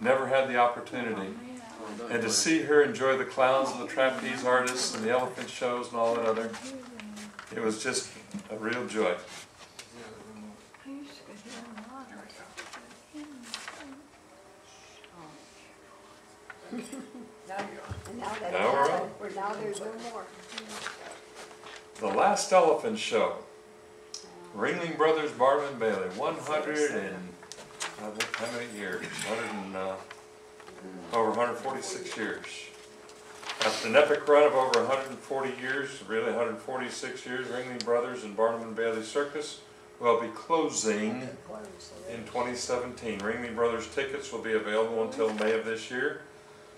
Never had the opportunity. And to see her enjoy the clowns and the trapeze artists and the elephant shows and all that other, it was just a real joy. Now we're on. Now there's no more. The Last Elephant Show. Ringling Brothers, Barnum Bailey. 100 and, I think, how many years? Over 146 years. After an epic run of over 140 years, really 146 years, Ringling Brothers and Barnum and Bailey Circus will be closing in 2017. Ringling Brothers tickets will be available until May of this year.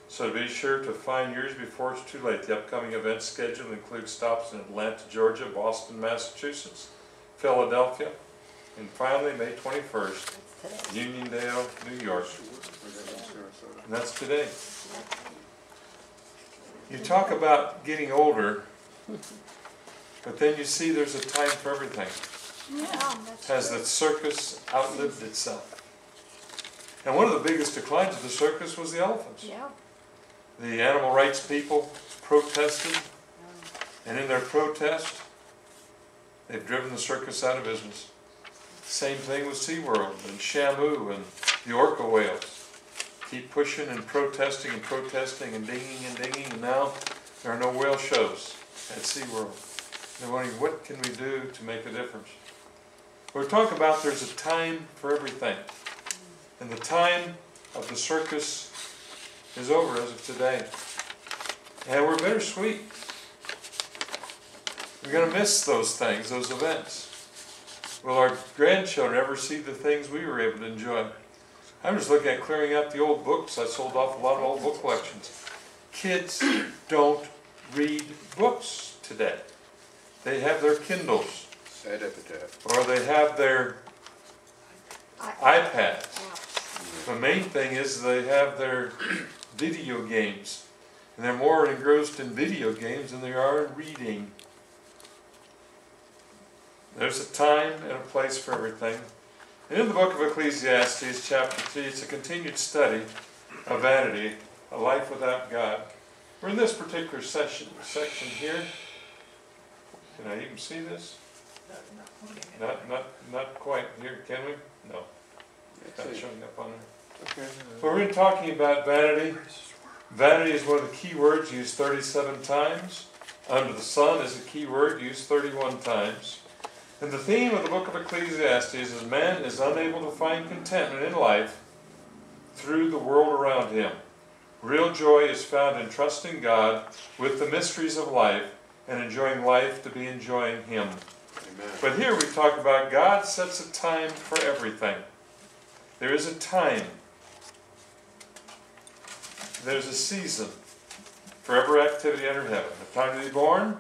So be sure to find yours before it's too late. The upcoming event schedule includes stops in Atlanta, Georgia, Boston, Massachusetts, Philadelphia, and finally May 21st, Uniondale, New York. And that's today. You talk about getting older, but then you see there's a time for everything. Has the circus outlived itself? And one of the biggest declines of the circus was the elephants. Yeah. The animal rights people protested, and in their protest, they've driven the circus out of business. Same thing with SeaWorld and Shamu and the orca whales. Keep pushing and protesting and dinging and dinging, and now there are no whale shows at SeaWorld. They're wondering, what can we do to make a difference? We're talking about there's a time for everything. And the time of the circus is over as of today. And we're bittersweet. We're going to miss those things, those events. Will our grandchildren ever see the things we were able to enjoy? I'm just looking at clearing out the old books. I sold off a lot of old book collections. Kids don't read books today. They have their Kindles. Sad epitaph. Or they have their iPads. The main thing is they have their video games. And they're more engrossed in video games than they are in reading. There's a time and a place for everything. And in the book of Ecclesiastes, chapter 3, it's a continued study of vanity, a life without God. We're in this particular section here. Can I even see this? Not quite here, can we? No. It's not showing up on there. Okay. But we're going to be talking about vanity. Vanity is one of the key words used 37 times. Under the sun is a key word used 31 times. And the theme of the book of Ecclesiastes is man is unable to find contentment in life through the world around him. Real joy is found in trusting God with the mysteries of life and enjoying life to be enjoying Him. Amen. But here we talk about God sets a time for everything. There is a time. There's a season for every activity under heaven. A time to be born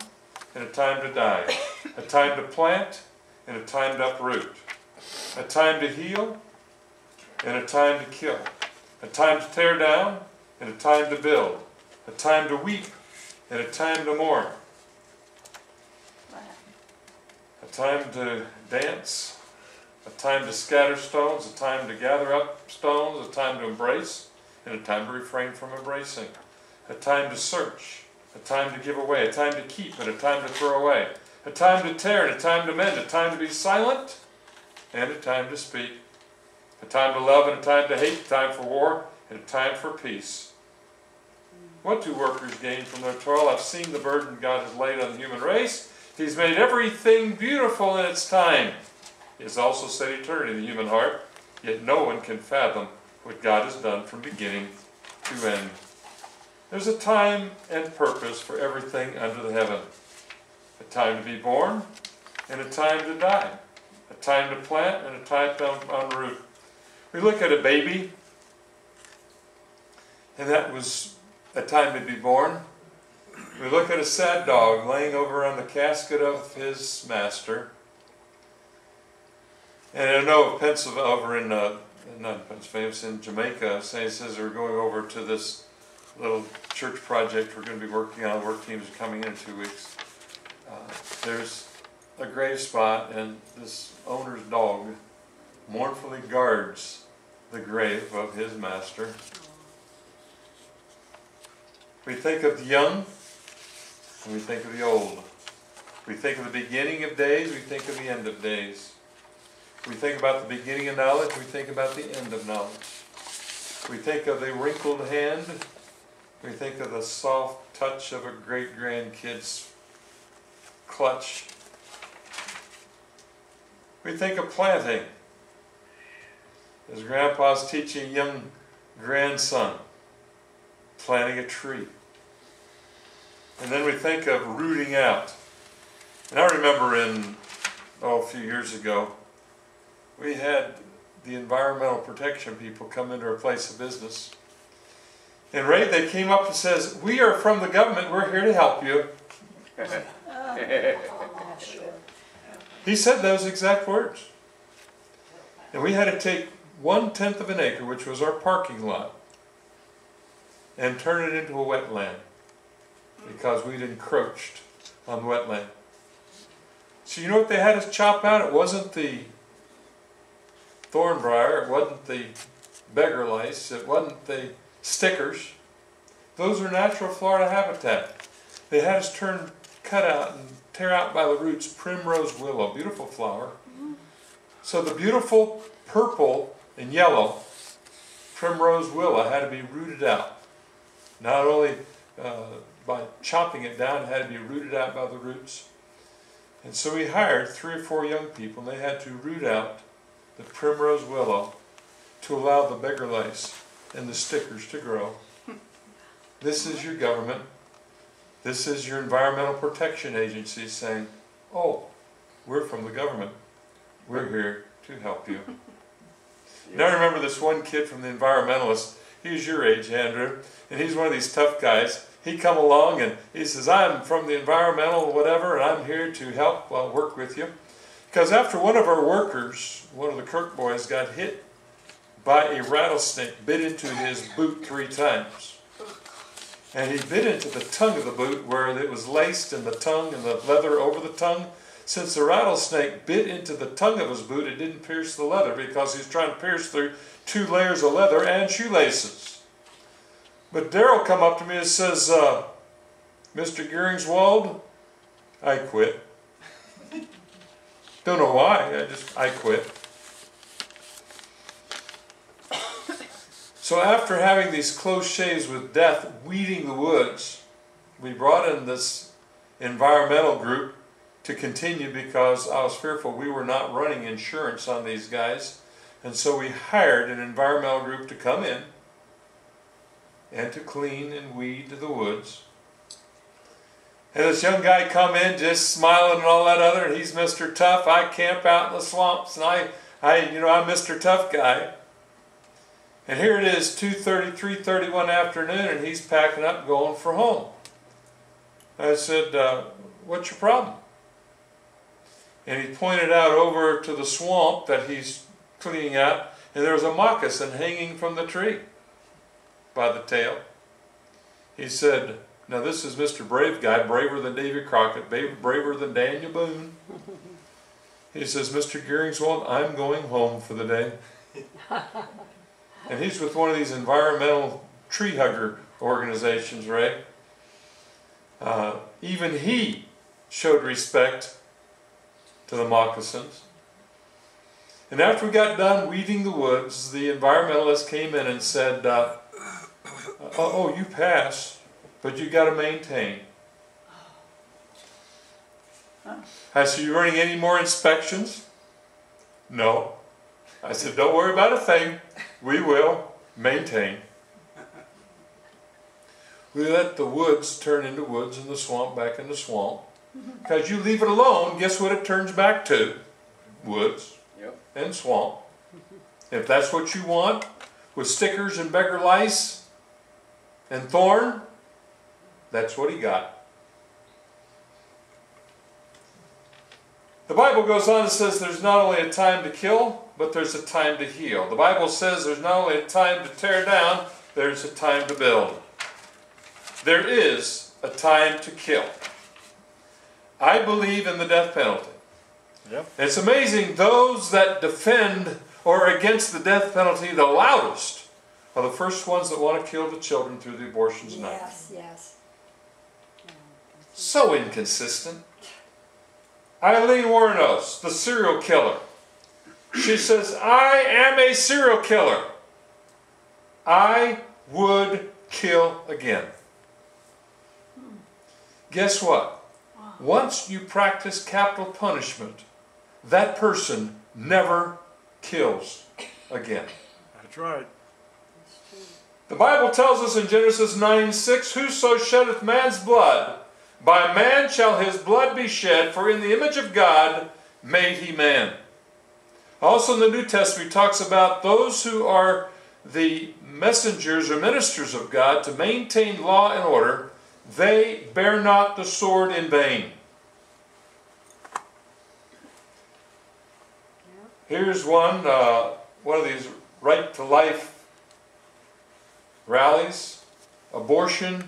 and a time to die. A time to plant and a time to uproot. A time to heal and a time to kill. A time to tear down and a time to build. A time to weep and a time to mourn. A time to dance, a time to scatter stones, a time to gather up stones, a time to embrace, and a time to refrain from embracing. A time to search, a time to give away, a time to keep, and a time to throw away. A time to tear and a time to mend, a time to be silent and a time to speak. A time to love and a time to hate, a time for war and a time for peace. What do workers gain from their toil? I've seen the burden God has laid on the human race. He's made everything beautiful in its time. He has also set eternity in the human heart, yet no one can fathom what God has done from beginning to end. There's a time and purpose for everything under the heaven. A time to be born and a time to die. A time to plant and a time to unroot. We look at a baby, and that was a time to be born. We look at a sad dog laying over on the casket of his master. And I know Pennsylvania, over in, not in Pennsylvania, it's in Jamaica, says they're going over to this little church project we're going to be working on. Work teams are coming in 2 weeks. There's a grave spot, and this owner's dog mournfully guards the grave of his master. We think of the young, and we think of the old. We think of the beginning of days, we think of the end of days. We think about the beginning of knowledge, we think about the end of knowledge. We think of the wrinkled hand, we think of the soft touch of a great-grandkid's clutch. We think of planting, as Grandpa's teaching a young grandson, planting a tree. And then we think of rooting out. And I remember a few years ago, we had the environmental protection people come into our place of business. And Ray, they came up and says, "We are from the government, we're here to help you." He said those exact words. And we had to take 1/10 of an acre, which was our parking lot, and turn it into a wetland because we'd encroached on the wetland. So you know what they had us chop out? It wasn't the thornbriar, it wasn't the beggar lice, it wasn't the stickers. Those are natural Florida habitat. They had us cut out and tear out by the roots primrose willow, beautiful flower. So the beautiful purple and yellow primrose willow had to be rooted out. Not only by chopping it down, it had to be rooted out by the roots. And so we hired 3 or 4 young people, and they had to root out the primrose willow to allow the beggar lice and the stickers to grow. This is your government. This is your environmental protection agency saying, "Oh, we're from the government. We're here to help you." Now I remember this one kid from the environmentalists. He was your age, Andrew, and he's one of these tough guys. He come along and he says, "I'm from the environmental whatever, and I'm here to help work with you." Because after one of our workers, one of the Kirk boys, got hit by a rattlesnake, bit into his boot 3 times. And he bit into the tongue of the boot where it was laced in the tongue and the leather over the tongue. Since the rattlesnake bit into the tongue of his boot, it didn't pierce the leather because he was trying to pierce through 2 layers of leather and shoelaces. But Darrell come up to me and says, "Mr. Geringswald, I quit." Don't know why, I quit. So after having these close shaves with death, weeding the woods, we brought in this environmental group to continue because I was fearful we were not running insurance on these guys. And so we hired an environmental group to come in and to clean and weed the woods. And this young guy come in just smiling and all that other, and he's Mr. Tough. I camp out in the swamps, and I'm Mr. Tough guy. And here it is, 2:30, 3:30 one afternoon, and he's packing up going for home. I said, "What's your problem?" And he pointed out over to the swamp that he's cleaning out, and there was a moccasin hanging from the tree by the tail. He said, "Now this is Mr. Brave Guy, braver than Davy Crockett, braver than Daniel Boone." He says, "Mr. Geringswald, I'm going home for the day." And he's with one of these environmental tree hugger organizations, Ray. Even he showed respect to the moccasins. And after we got done weeding the woods, the environmentalist came in and said, "Oh, you pass, but you got to maintain." I said, "You running any more inspections?" "No." I said, "Don't worry about a thing. We will maintain." We let the woods turn into woods and the swamp back into swamp. Because you leave it alone, guess what it turns back to? Woods and swamp. If that's what you want, with stickers and beggar lice and thorn, that's what he got. The Bible goes on and says there's not only a time to kill, but there's a time to heal. The Bible says there's not only a time to tear down, there's a time to build. There is a time to kill. I believe in the death penalty. Yep. It's amazing those that defend or against the death penalty, the loudest are the first ones that want to kill the children through the abortion's knife. Yes, yes. So inconsistent. Eileen Wuornos, the serial killer. She says, I am a serial killer. I would kill again. Guess what? Once you practice capital punishment, that person never kills again. That's right. The Bible tells us in Genesis 9:6, whoso sheddeth man's blood, by man shall his blood be shed, for in the image of God made he man. Also in the New Testament he talks about those who are the messengers or ministers of God to maintain law and order, they bear not the sword in vain. Here's one of these right to life rallies. Abortion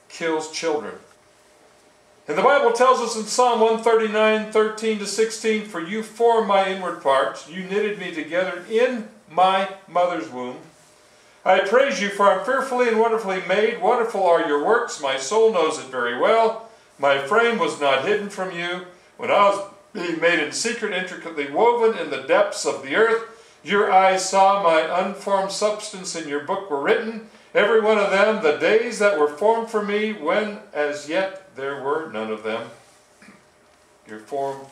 kills children. And the Bible tells us in Psalm 139, 13-16, for you formed my inward parts, you knitted me together in my mother's womb. I praise you, for I am fearfully and wonderfully made. Wonderful are your works, my soul knows it very well. My frame was not hidden from you. When I was being made in secret, intricately woven in the depths of the earth, your eyes saw my unformed substance, in your book were written, every one of them, the days that were formed for me, when as yet there were none of them. You're formed.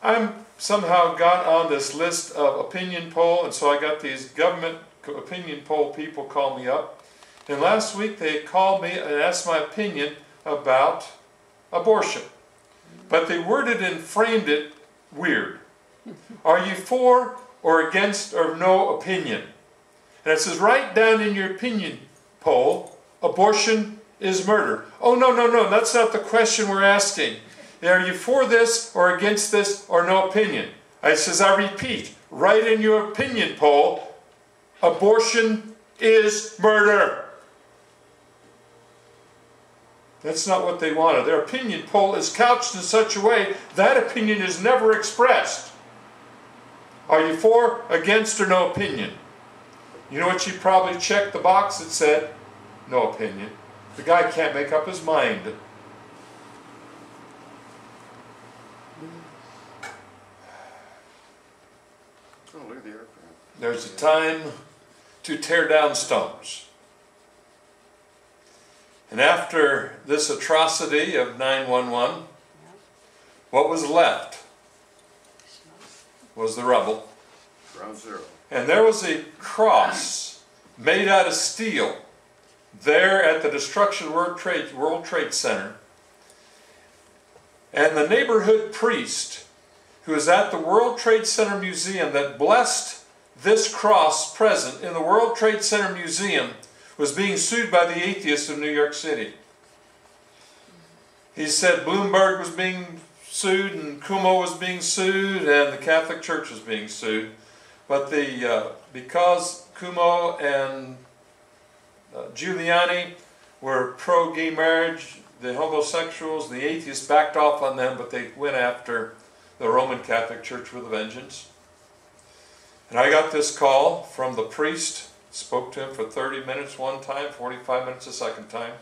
I'm somehow got on this list of opinion poll, and so I got these government opinion poll people call me up. And last week they called me and asked my opinion about abortion. But they worded and framed it weird. Are you for or against or no opinion? And it says right down in your opinion poll, abortion is murder. Oh, no, that's not the question we're asking. Are you for this or against this or no opinion? I says, I repeat, right in your opinion poll, abortion is murder. That's not what they wanted. Their opinion poll is couched in such a way that opinion is never expressed. Are you for, against, or no opinion? You know what? You probably checked the box that said no opinion. The guy can't make up his mind. Oh, look at the aircraft. There's a time to tear down stones. And after this atrocity of 9/11, what was left was the rubble. Ground zero. And there was a cross made out of steel there at the destruction World Trade Center. And the neighborhood priest who was at the World Trade Center Museum that blessed this cross present in the World Trade Center Museum was being sued by the atheists of New York City. He said Bloomberg was being sued and Cuomo was being sued and the Catholic Church was being sued. But because Cuomo and Giuliani were pro-gay marriage, the homosexuals, the atheists backed off on them, but they went after the Roman Catholic Church with a vengeance. And I got this call from the priest, spoke to him for 30 minutes one time, 45 minutes a second time.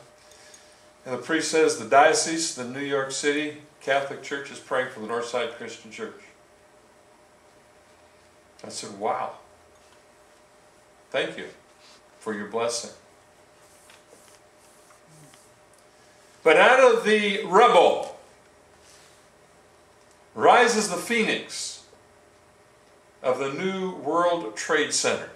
And the priest says, the diocese, the New York City Catholic Church is praying for the Northside Christian Church. I said, wow. Thank you for your blessing. But out of the rubble rises the phoenix of the new World Trade Center.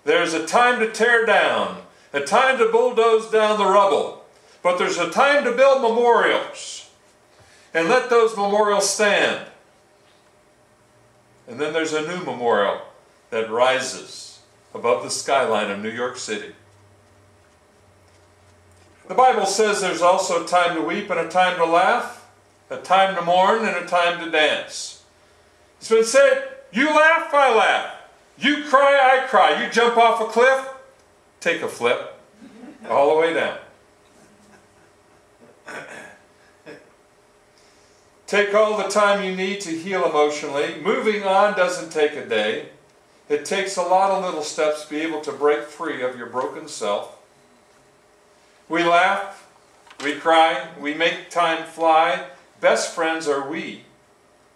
There's a time to tear down, a time to bulldoze down the rubble, but there's a time to build memorials and let those memorials stand. And then there's a new memorial that rises above the skyline of New York City. The Bible says there's also a time to weep and a time to laugh, a time to mourn and a time to dance. It's been said, you laugh, I laugh. You cry, I cry. You jump off a cliff, take a flip, all the way down. Take all the time you need to heal emotionally. Moving on doesn't take a day. It takes a lot of little steps to be able to break free of your broken self. We laugh, we cry, we make time fly. Best friends are we,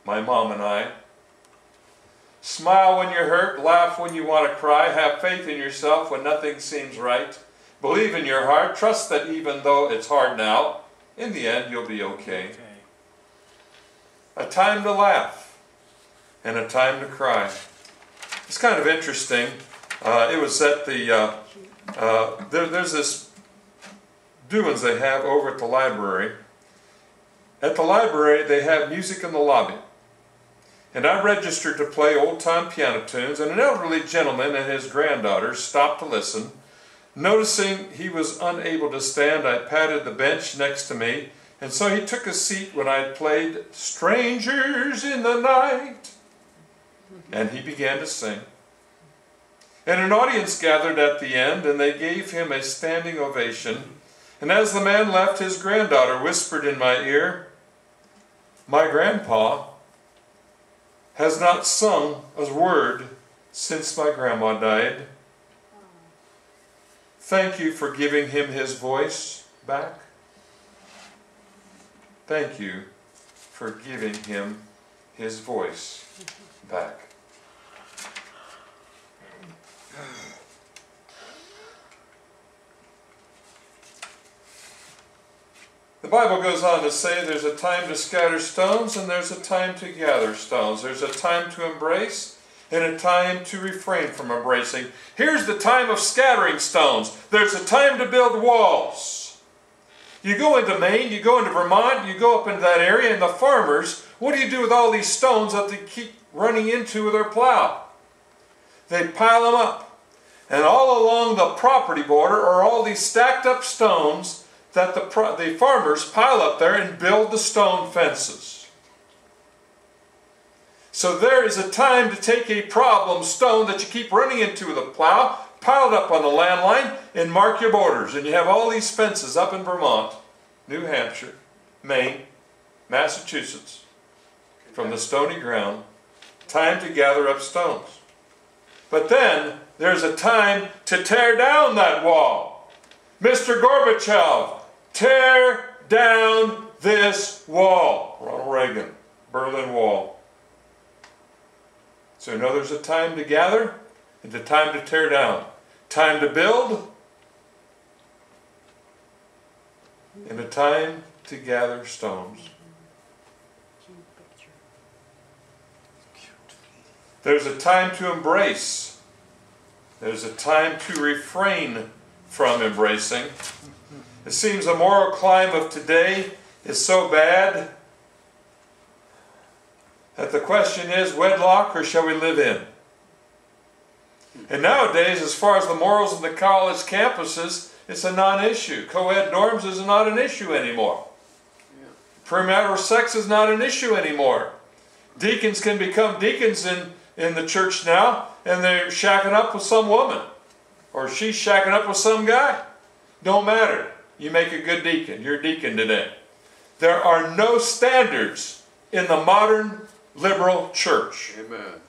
my mom and I. Smile when you're hurt, laugh when you want to cry. Have faith in yourself when nothing seems right. Believe in your heart. Trust that even though it's hard now, in the end you'll be okay. A time to laugh and a time to cry. It's kind of interesting. It was at the, there's this doings they have over at the library. At the library they have music in the lobby. And I registered to play old-time piano tunes, and an elderly gentleman and his granddaughter stopped to listen. Noticing he was unable to stand, I patted the bench next to me, and so he took a seat when I played Strangers in the Night. And he began to sing. And an audience gathered at the end, and they gave him a standing ovation. And as the man left, his granddaughter whispered in my ear, "My grandpa has not sung a word since my grandma died. Thank you for giving him his voice back. Thank you for giving him his voice back." The Bible goes on to say there's a time to scatter stones and there's a time to gather stones. There's a time to embrace and a time to refrain from embracing. Here's the time of scattering stones. There's a time to build walls. You go into Maine, you go into Vermont, you go up into that area, and the farmers, what do you do with all these stones that they keep running into with their plow? They pile them up. And all along the property border are all these stacked up stones that the farmers pile up there and build the stone fences. So there is a time to take a problem stone that you keep running into with a plow, pile it up on the landline, and mark your borders. And you have all these fences up in Vermont, New Hampshire, Maine, Massachusetts, from the stony ground. Time to gather up stones. But then there's a time to tear down that wall. Mr. Gorbachev, tear down this wall. Ronald Reagan, Berlin Wall. So you know there's a time to gather and a time to tear down. Time to build and a time to gather stones. There's a time to embrace. There's a time to refrain from embracing. It seems the moral climate of today is so bad that the question is, wedlock or shall we live in? And nowadays, as far as the morals in the college campuses, it's a non-issue. Co-ed dorms is not an issue anymore. Premarital sex is not an issue anymore. Deacons can become deacons in the church now, and they're shacking up with some woman. Or she's shacking up with some guy. Don't matter. You make a good deacon. You're a deacon today. There are no standards in the modern liberal church. Amen.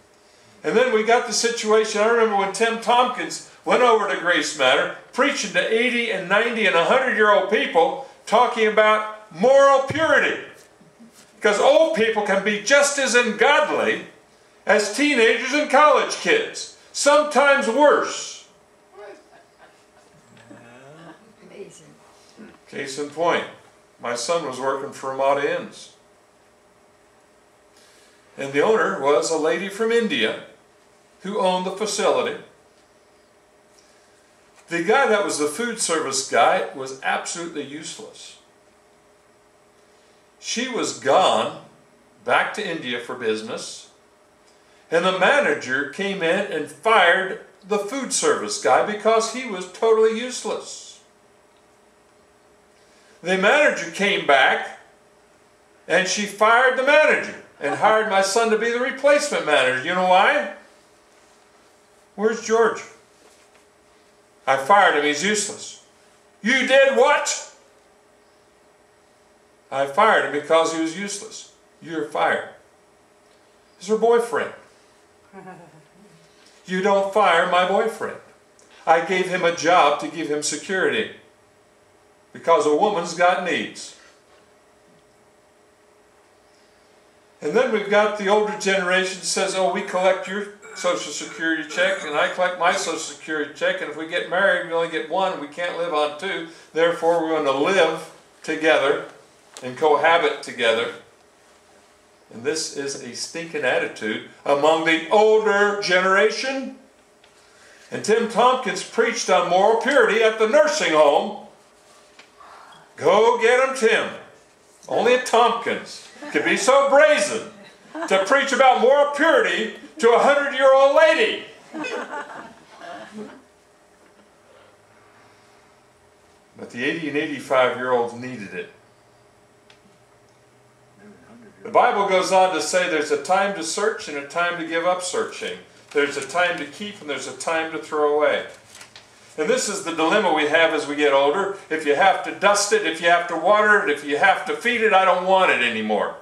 And then we got the situation, I remember when Tim Tompkins went over to Grace Manor, preaching to 80 and 90 and 100-year-old people, talking about moral purity. Because old people can be just as ungodly as teenagers and college kids. Sometimes worse. Amazing. Case in point, my son was working for Ramada Inns. And the owner was a lady from India who owned the facility. The guy that was the food service guy was absolutely useless. She was gone back to India for business, and the manager came in and fired the food service guy because he was totally useless. The manager came back and she fired the manager and hired my son to be the replacement manager. You know why? Where's George? I fired him, he's useless. You did what? I fired him because he was useless. You're fired. It's her boyfriend. You don't fire my boyfriend. I gave him a job to give him security. Because a woman's got needs. And then we've got the older generation that says, oh, we collect your Social Security check and I collect my Social Security check, and if we get married we only get one, we can't live on two, therefore we're going to live together and cohabit together. And this is a stinking attitude among the older generation. And Tim Tompkins preached on moral purity at the nursing home. Go get him, Tim. Only a Tompkins could be so brazen to preach about moral purity to a 100-year-old lady. But the 80 and 85-year-olds needed it. The Bible goes on to say there's a time to search and a time to give up searching. There's a time to keep and there's a time to throw away. And this is the dilemma we have as we get older. If you have to dust it, if you have to water it, if you have to feed it, I don't want it anymore.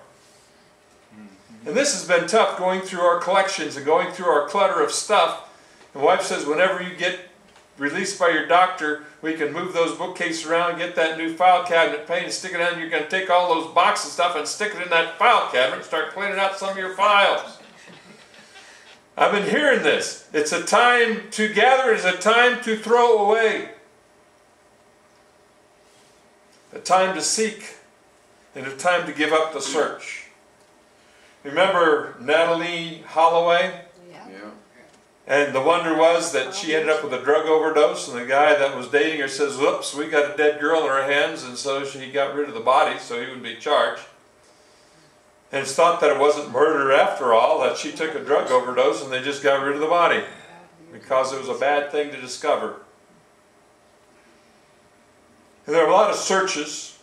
And this has been tough, going through our collections and going through our clutter of stuff. And wife says, whenever you get released by your doctor, we can move those bookcases around, get that new file cabinet paint and stick it on. You're going to take all those boxes of stuff and stick it in that file cabinet and start cleaning out some of your files. I've been hearing this. It's a time to gather, it's a time to throw away. A time to seek and a time to give up the search. Remember Natalie Holloway? Yeah. And the wonder was that she ended up with a drug overdose, and the guy that was dating her says, whoops, we got a dead girl in our hands, and so she got rid of the body so he wouldn't be charged. And it's thought that it wasn't murder after all, that she took a drug overdose and they just got rid of the body because it was a bad thing to discover. And there are a lot of searches.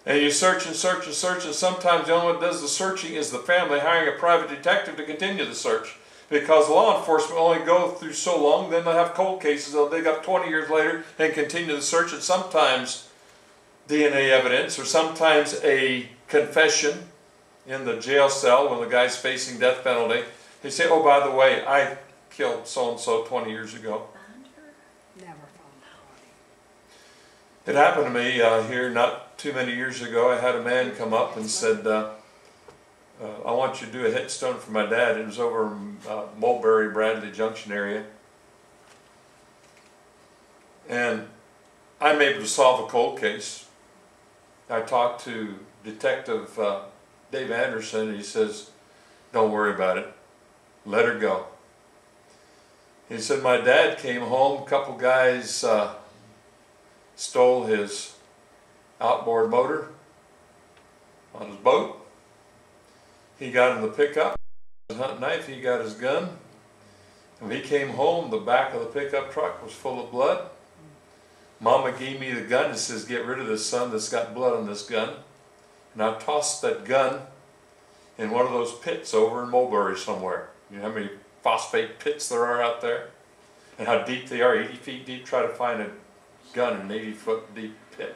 And you search and search and search, and sometimes the only one that does the searching is the family hiring a private detective to continue the search. Because law enforcement only go through so long, then they'll have cold cases they'll dig up 20 years later and continue the search, and sometimes DNA evidence, or sometimes a confession in the jail cell when the guy's facing death penalty. They say, oh, by the way, I killed so-and-so 20 years ago. Never found the It happened to me here not too many years ago. I had a man come up and said, I want you to do a headstone for my dad. It was over in Mulberry, Bradley Junction area. And I'm able to solve a cold case. I talked to Detective Dave Anderson, and he says, don't worry about it. Let her go. He said, my dad came home, a couple guys stole his outboard motor on his boat. He got in the pickup, his hunting knife, he got his gun. And when he came home, the back of the pickup truck was full of blood. Mama gave me the gun and says, get rid of this, son, that's got blood on this gun. And I tossed that gun in one of those pits over in Mulberry somewhere. You know how many phosphate pits there are out there? And how deep they are, 80 feet deep. Try to find a gun in an 80-foot deep pit.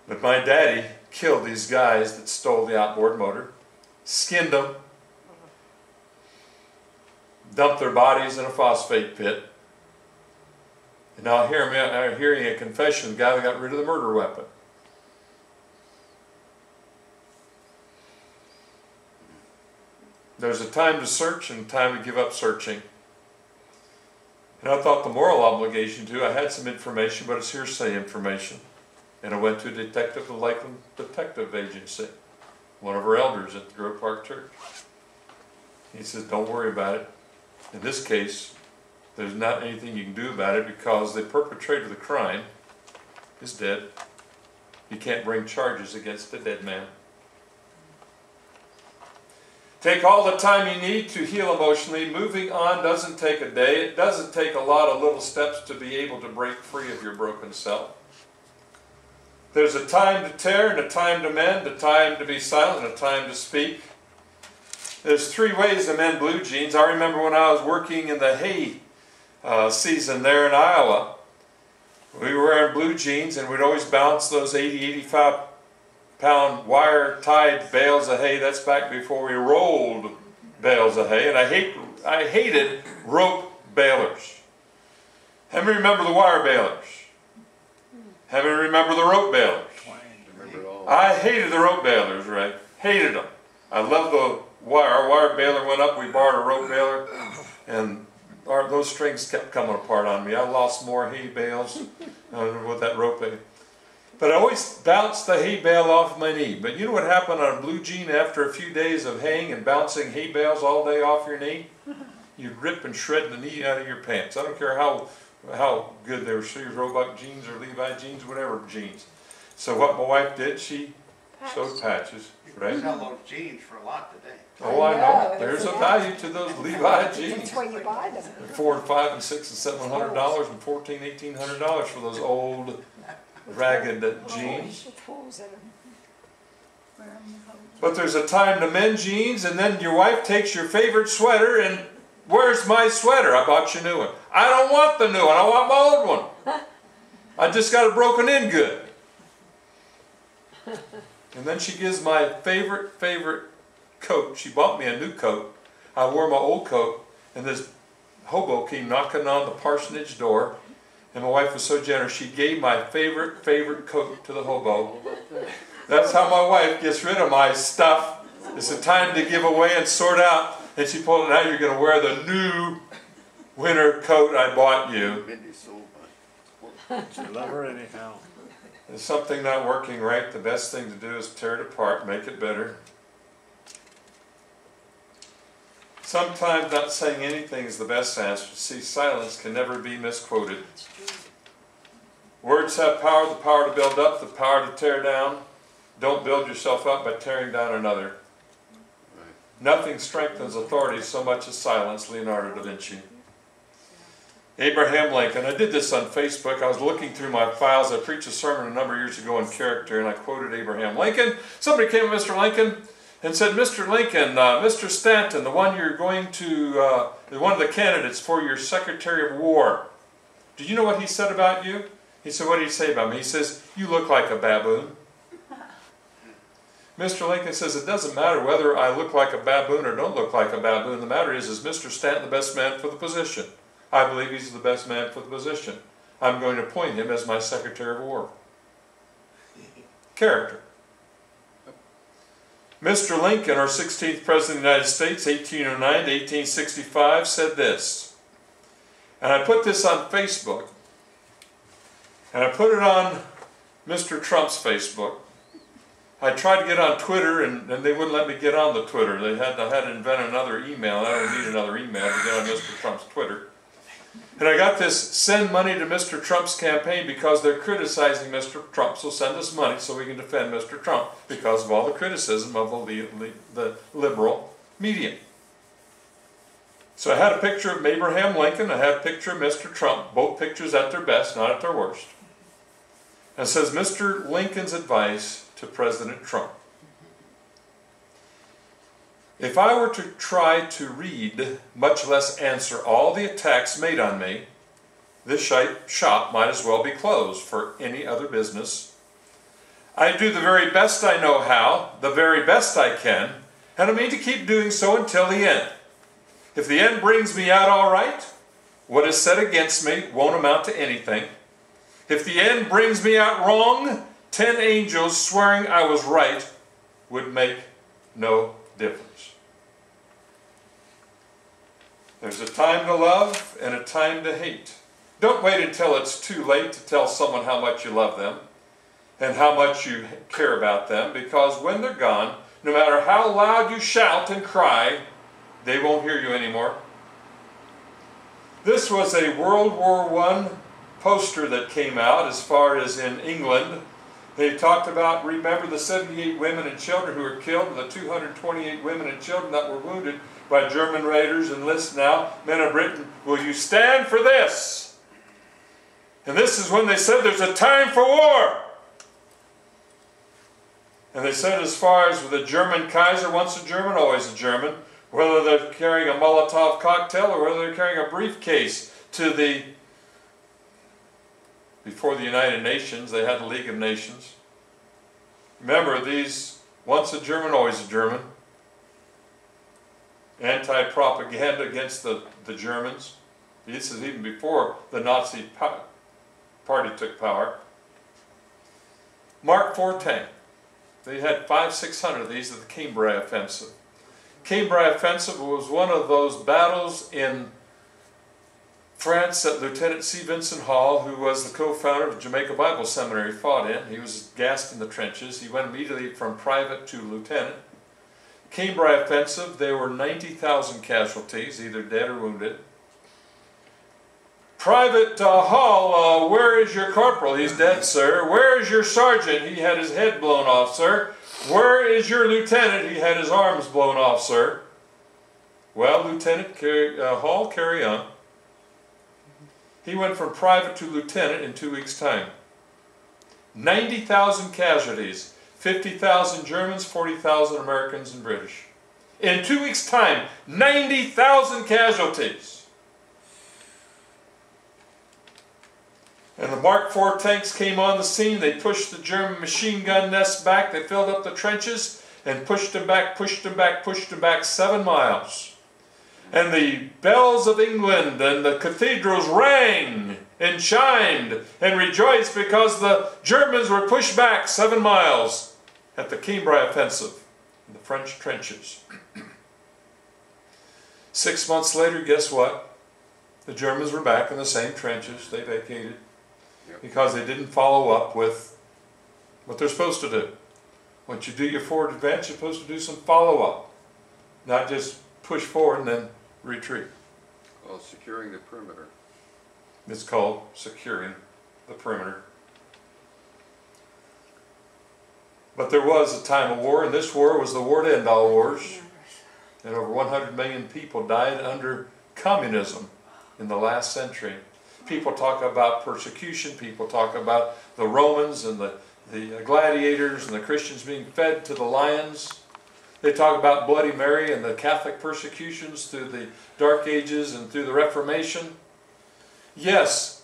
But my daddy killed these guys that stole the outboard motor, skinned them, dumped their bodies in a phosphate pit. And now I'm hearing a confession of the guy that got rid of the murder weapon. There's a time to search and a time to give up searching. And I thought the moral obligation too, I had some information, but it's hearsay information. And I went to a detective, the Lakeland Detective Agency, one of our elders at the Grove Park Church. He says, don't worry about it. In this case, there's not anything you can do about it because the perpetrator of the crime is dead. You can't bring charges against the dead man. Take all the time you need to heal emotionally. Moving on doesn't take a day. It doesn't take a lot of little steps to be able to break free of your broken self. There's a time to tear and a time to mend, a time to be silent and a time to speak. There's three ways to mend blue jeans. I remember when I was working in the hay season there in Iowa, we were wearing blue jeans and we'd always bounce those 80, 85 pound wire-tied bales of hay. That's back before we rolled bales of hay. And I hated rope balers. How many remember the wire balers? How many remember the rope balers? I hated the rope balers, right? Hated them. I loved the wire. Our wire baler went up. We borrowed a rope baler, and those strings kept coming apart on me. I lost more hay bales with that rope baler. But I always bounced the hay bale off my knee. But you know what happened on a blue jean after a few days of haying and bouncing hay bales all day off your knee? You'd rip and shred the knee out of your pants. I don't care how good they were, Sears Roebuck jeans or Levi jeans, whatever jeans. So what my wife did, she sewed patches, right? You sell those jeans for a lot today. Oh, I know. There's a value to those Levi jeans. That's where you buy them. $400 and $500 and $600 and $700 and $1,400 and $1,800 for those old ragged jeans. But there's a time to mend jeans, and then your wife takes your favorite sweater and, where's my sweater? I bought you a new one. I don't want the new one. I want my old one. I just got it broken in good. And then she gives my favorite coat. She bought me a new coat. I wore my old coat, and this hobo came knocking on the parsonage door, and my wife was so generous. She gave my favorite coat to the hobo. That's how my wife gets rid of my stuff. It's a time to give away and sort out. And she pulled it out. You're going to wear the new winter coat I bought you. You love her anyhow. There's something not working right. The best thing to do is tear it apart, make it better. Sometimes not saying anything is the best answer. See, silence can never be misquoted. Words have power, the power to build up, the power to tear down. Don't build yourself up by tearing down another. Nothing strengthens authority so much as silence, Leonardo da Vinci. Abraham Lincoln. I did this on Facebook. I was looking through my files. I preached a sermon a number of years ago on character, and I quoted Abraham Lincoln. Somebody came to Mr. Lincoln and said, Mr. Lincoln, Mr. Stanton, the one you're going to, one of the candidates for your Secretary of War. Do you know what he said about you? He said, what did he say about me? He says, you look like a baboon. Mr. Lincoln says, it doesn't matter whether I look like a baboon or don't look like a baboon. The matter is Mr. Stanton the best man for the position? I believe he's the best man for the position. I'm going to appoint him as my Secretary of War. Character. Mr. Lincoln, our 16th President of the United States, 1809 to 1865, said this. And I put this on Facebook. And I put it on Mr. Trump's Facebook. I tried to get on Twitter, and they wouldn't let me get on the Twitter. I had to invent another email. I don't need another email to get on Mr. Trump's Twitter. And I got this, send money to Mr. Trump's campaign because they're criticizing Mr. Trump. So send us money so we can defend Mr. Trump because of all the criticism of the liberal media. So I had a picture of Abraham Lincoln. I had a picture of Mr. Trump. Both pictures at their best, not at their worst. And it says, Mr. Lincoln's advice to President Trump. If I were to try to read, much less answer, all the attacks made on me, this shop might as well be closed for any other business. I do the very best I know how, the very best I can, and I mean to keep doing so until the end. If the end brings me out all right, what is said against me won't amount to anything. If the end brings me out wrong, 10 angels swearing I was right would make no difference. There's a time to love and a time to hate. Don't wait until it's too late to tell someone how much you love them and how much you care about them, because when they're gone, no matter how loud you shout and cry, they won't hear you anymore. This was a World War I poster that came out as far as in England. They talked about, remember the 78 women and children who were killed and the 228 women and children that were wounded by German raiders. And listen now, men of Britain, will you stand for this? And this is when they said there's a time for war. And they said as far as the German Kaiser, once a German, always a German, whether they're carrying a Molotov cocktail or whether they're carrying a briefcase to the, before the United Nations, they had the League of Nations. Remember, once a German, always a German. Anti-propaganda against the Germans. This is even before the Nazi party took power. Mark IV tank. They had 500-600 of these at the Cambrai offensive. Cambrai offensive was one of those battles in France that Lieutenant C. Vincent Hall, who was the co-founder of Jamaica Bible Seminary, fought in. He was gassed in the trenches. He went immediately from private to lieutenant. Cambrai offensive, there were 90,000 casualties, either dead or wounded. Private Hall, where is your corporal? He's dead, sir. Where is your sergeant? He had his head blown off, sir. Where is your lieutenant? He had his arms blown off, sir. Well, Lieutenant Hall, carry on. He went from private to lieutenant in 2 weeks' time. 90,000 casualties. 50,000 Germans, 40,000 Americans and British. In 2 weeks' time, 90,000 casualties. And the Mark IV tanks came on the scene. They pushed the German machine gun nests back. They filled up the trenches and pushed them back, pushed them back, pushed them back 7 miles. And the bells of England and the cathedrals rang and chimed and rejoiced because the Germans were pushed back 7 miles at the Cambrai offensive in the French trenches. 6 months later, guess what? The Germans were back in the same trenches. They vacated because they didn't follow up with what they're supposed to do. Once you do your forward advance, you're supposed to do some follow-up, not just push forward and then retreat. Well, securing the perimeter. It's called securing the perimeter. But there was a time of war, and this war was the war to end all wars. And over 100 million people died under communism in the last century. People talk about persecution, people talk about the Romans and the gladiators and the Christians being fed to the lions. They talk about Bloody Mary and the Catholic persecutions through the Dark Ages and through the Reformation. Yes,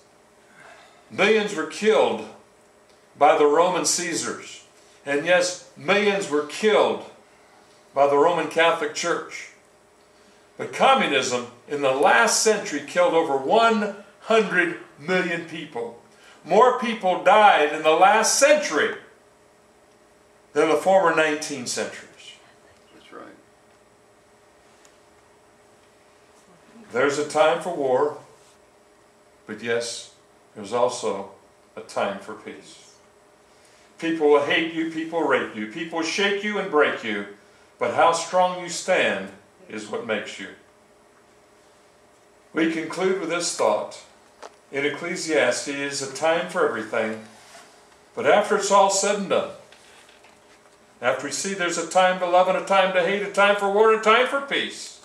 millions were killed by the Roman Caesars. And yes, millions were killed by the Roman Catholic Church. But communism in the last century killed over 100 million people. More people died in the last century than the former 19 centuries. That's right. There's a time for war, but yes, there's also a time for peace. People will hate you, people rape you, people shake you and break you, but how strong you stand is what makes you. We conclude with this thought. In Ecclesiastes, it is a time for everything, but after it's all said and done, after we see there's a time to love and a time to hate, a time for war and a time for peace,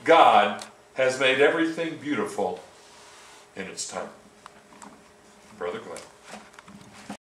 God has made everything beautiful in its time. Brother Glenn.